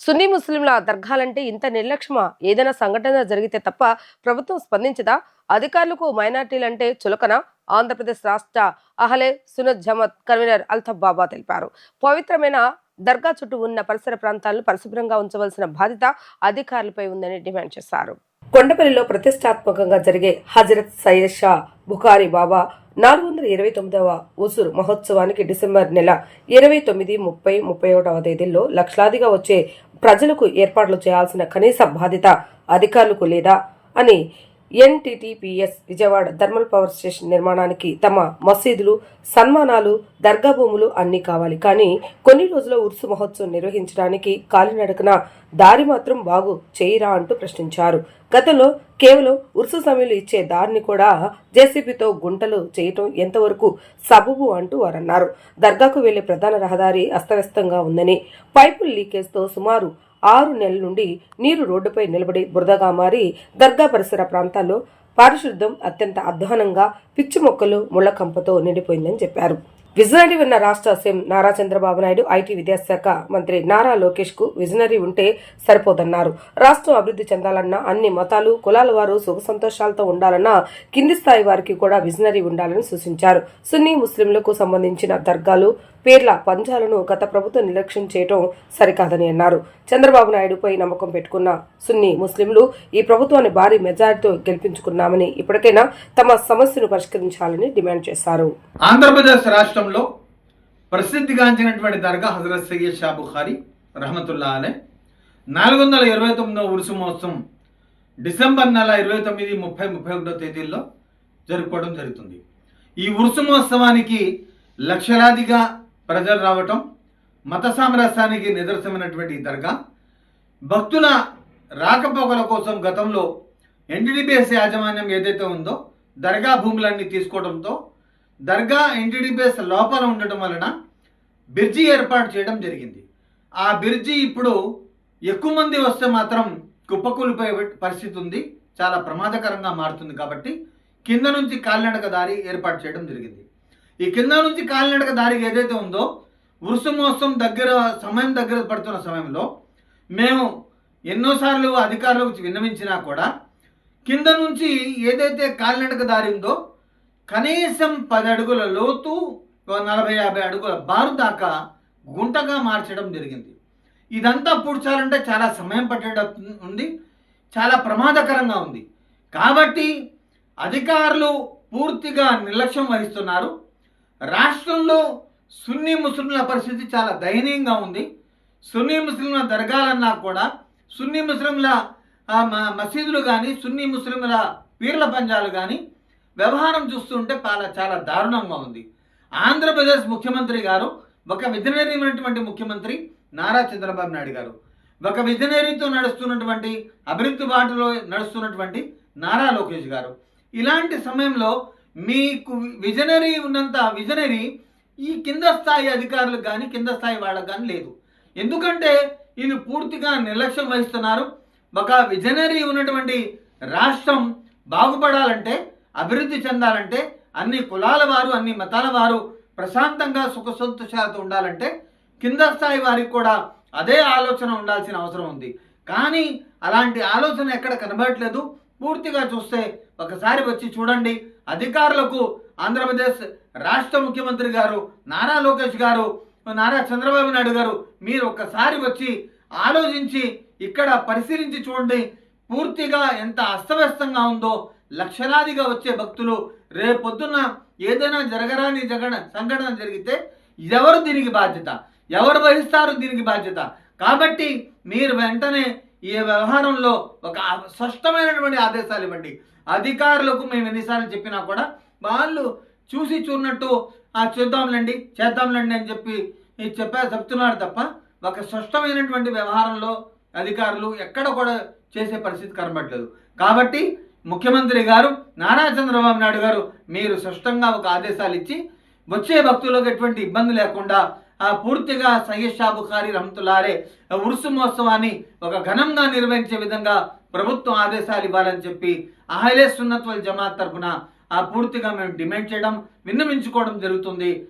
సున్నీ ముస్లింల దర్గాలంటే ఇంత నిర్లక్ష్యమా? ఏదైనా సంఘటన జరిగితే తప్ప ప్రభుత్వం స్పందించదా? అధికారులకు మైనార్టీలంటే చులకన? ఆంధ్రప్రదేశ్ రాష్ట్ర అహలే సున్నత్ జమాత్ కన్వీనర్ అల్తఫ్ బాబా తెలిపారు. పవిత్రమైన దర్గా చుట్టూ ఉన్న పరిసర ప్రాంతాలను పరిశుభ్రంగా ఉంచవలసిన బాధ్యత అధికారులపై ఉందని డిమాండ్ చేశారు. కొండపల్లిలో ప్రతిష్టాత్మకంగా జరిగే హజరత్ సయ్యద్ షా బుఖారీ బాబా 429వ ఉసురు మహోత్సవానికి డిసెంబర్ నెల 29, 30, 31వ తేదీల్లో లక్షలాదిగా వచ్చే ప్రజలకు ఏర్పాట్లు చేయాల్సిన కనీస బాధ్యత అధికారులకు లేదా అని NTTPS Vijayawada thermal power station నిర్మాణానికి తమ మసీదులు, సన్మానాలు, దర్గా భూములు అన్నీ కావాలి. కానీ కొన్ని రోజుల ఉర్సు మహోత్సవం నిర్వహించడానికి కాలినడకన దారి మాత్రం బాగు చేయరా అంటూ ప్రశ్నించారు. గతంలో కేవలం ఉర్సు సమయంలో ఇచ్చే దారిని కూడా జేసీబీతో గుంటలు చేయటం ఎంతవరకు సబబు అంటూ వారన్నారు. దర్గాకు వెళ్లే ప్రధాన రహదారి అస్తవ్యస్తంగా ఉందని, పైపుల లీకేజ్తో సుమారు 6 నెలల నుండి నీరు రోడ్డుపై నిలబడి బురదగా మారి దర్గా పరిసర ప్రాంతాల్లో పారిశుద్ధ్యం అత్యంత అధ్వానంగా పిచ్చి మొక్కలు, ముళ్లకంపతో నిండిపోయిందని చెప్పారు. విజనరీ ఉన్న రాష్ట్ర సీఎం నారా చంద్రబాబు నాయుడు, ఐటీ విద్యాశాఖ మంత్రి నారా లోకేష్ కు విజనరీ ఉంటే సరిపోదన్నారు. రాష్ట్రం అభివృద్ధి చెందాలన్నా అన్ని మతాలు, కులాల వారు సుఖ సంతోషాలతో ఉండాలన్నా కింది స్థాయి వారికి కూడా విజనరీ ఉండాలని సూచించారు. సున్నీ ముస్లింలకు సంబంధించిన దర్గాలు, పేర్ల పంజాలను గత ప్రభుత్వం నిర్లక్ష్యం చేయడం సరికాదని అన్నారు. చంద్రబాబు నాయుడుపై నమ్మకం పెట్టుకున్న సున్నీ ముస్లింలు ఈ ప్రభుత్వాన్ని భారీ మెజారిటీతో గెలిపించుకున్నామని ఇప్పటికైనా తమ సమస్యను పరిష్కరించాలని డిమాండ్ చేశారు. ఆంధ్రప్రదేశ్ రాష్ట్రంలో ప్రసిద్ధిగాంచినటువంటి దర్గా హజరత్ సయ్యద్ షా బుఖారీ రహమతుల్లా అలై 429వ ఉరుసు మహోత్సవం డిసెంబర్ నెల 29, 30, 31వ తేదీల్లో జరుపుకోవడం జరుగుతుంది. ఈ ఉరుసు మహోత్సవానికి లక్షలాదిగా ప్రజలు రావటం మత సామరస్యానికి నిదర్శనమైనటువంటి దర్గా భక్తుల రాకపోకల కోసం గతంలో ఎన్టీడీపీఎస్ యాజమాన్యం ఏదైతే ఉందో దర్గా భూములన్నీ తీసుకోవడంతో దర్గా ఎన్టీడీపీఎస్ లోపల ఉండటం వలన బ్రిడ్జి ఏర్పాటు చేయడం జరిగింది. ఆ బ్రిడ్జి ఇప్పుడు ఎక్కువ మంది వస్తే మాత్రం కుప్పకూలిపోయే పరిస్థితి ఉంది, చాలా ప్రమాదకరంగా మారుతుంది. కాబట్టి కింద నుంచి కాలినడక దారి ఏర్పాటు చేయడం జరిగింది. ఈ కింద నుంచి కాలినడక దారి ఏదైతే ఉందో ఉరుసు మహోత్సవం దగ్గర పడుతున్న సమయంలో మేము ఎన్నోసార్లు అధికారులకు విన్నవించినా కూడా కింద నుంచి ఏదైతే కాలినడక దారి ఉందో కనీసం 10 అడుగుల లోతు, 40-50 అడుగుల బారు దాకా గుంటగా మార్చడం జరిగింది. ఇదంతా పూడ్చాలంటే చాలా సమయం పట్టేటట్టు ఉంది, చాలా ప్రమాదకరంగా ఉంది. కాబట్టి అధికారులు పూర్తిగా నిర్లక్ష్యం వహిస్తున్నారు. రాష్ట్రంలో సున్నీ ముస్లింల పరిస్థితి చాలా దయనీయంగా ఉంది. సున్నీ ముస్లింల దర్గాలన్నా కూడా, సున్నీ ముస్లింల మసీదులు కానీ, సున్నీ ముస్లింల పీర్ల పంజాలు కానీ వ్యవహారం చూస్తుంటే చాలా దారుణంగా ఉంది. ఆంధ్రప్రదేశ్ ముఖ్యమంత్రి గారు ఒక విజనరీ అయినటువంటి ముఖ్యమంత్రి నారా చంద్రబాబు నాయుడు గారు, ఒక విజనరీతో నడుస్తున్నటువంటి అభివృద్ధి బాటలో నడుస్తున్నటువంటి నారా లోకేష్ గారు, ఇలాంటి సమయంలో మీకు విజనరీ ఉన్నంత విజనరీ ఈ కింద స్థాయి అధికారులకు కానీ కింద స్థాయి వాళ్ళకు కానీ లేదు. ఎందుకంటే వీళ్ళు పూర్తిగా నిర్లక్ష్యం వహిస్తున్నారు. ఒక విజనరీ ఉన్నటువంటి రాష్ట్రం బాగుపడాలంటే, అభివృద్ధి చెందాలంటే, అన్ని కులాల వారు, అన్ని మతాల వారు ప్రశాంతంగా సుఖ సంతోషాలతో ఉండాలంటే కింద స్థాయి వారికి కూడా అదే ఆలోచన ఉండాల్సిన అవసరం ఉంది. కానీ అలాంటి ఆలోచన ఎక్కడ కనబడట్లేదు. పూర్తిగా చూస్తే ఒకసారి వచ్చి చూడండి. అధికారులకు ఆంధ్రప్రదేశ్ రాష్ట్ర ముఖ్యమంత్రి గారు నారా లోకేష్ గారు, నారా చంద్రబాబు నాయుడు గారు, మీరు ఒక్కసారి వచ్చి ఆలోచించి ఇక్కడ పరిశీలించి చూడండి. పూర్తిగా ఎంత అస్తవ్యస్తంగా ఉందో. లక్షలాదిగా వచ్చే భక్తులు రేపొద్దున ఏదైనా జరగరాని సంఘటన జరిగితే ఎవరు దీనికి బాధ్యత? ఎవరు వహిస్తారు దీనికి బాధ్యత? కాబట్టి మీరు వెంటనే ఈ వ్యవహారంలో ఒక స్పష్టమైనటువంటి ఆదేశాలు ఇవ్వండి. అధికారులకు మేము ఎన్నిసార్లు చెప్పినా కూడా వాళ్ళు చూసి చూడనట్టు చేద్దాంలేండి అని చెప్పి చెప్తున్నారు తప్ప ఒక స్పష్టమైనటువంటి వ్యవహారంలో అధికారులు ఎక్కడ కూడా చేసే పరిస్థితి కనబడలేదు. కాబట్టి ముఖ్యమంత్రి గారు నారా చంద్రబాబు నాయుడు గారు మీరు స్పష్టంగా ఒక ఆదేశాలు ఇచ్చి వచ్చే భక్తులకు ఎటువంటి ఇబ్బంది లేకుండా పూర్తిగా సయ్యద్ షా బుఖారీ రహమతుల్లా అలై ఉరుసు మహోత్సవాన్ని ఒక ఘనంగా నిర్వహించే విధంగా ప్రభుత్వం ఆదేశాలు ఇవ్వాలని చెప్పి అహ్లే సున్నత్ వల్ జమాత్ తరఫున పూర్తిగా మేము డిమాండ్ చేయడం, విన్నవించుకోవడం జరుగుతుంది.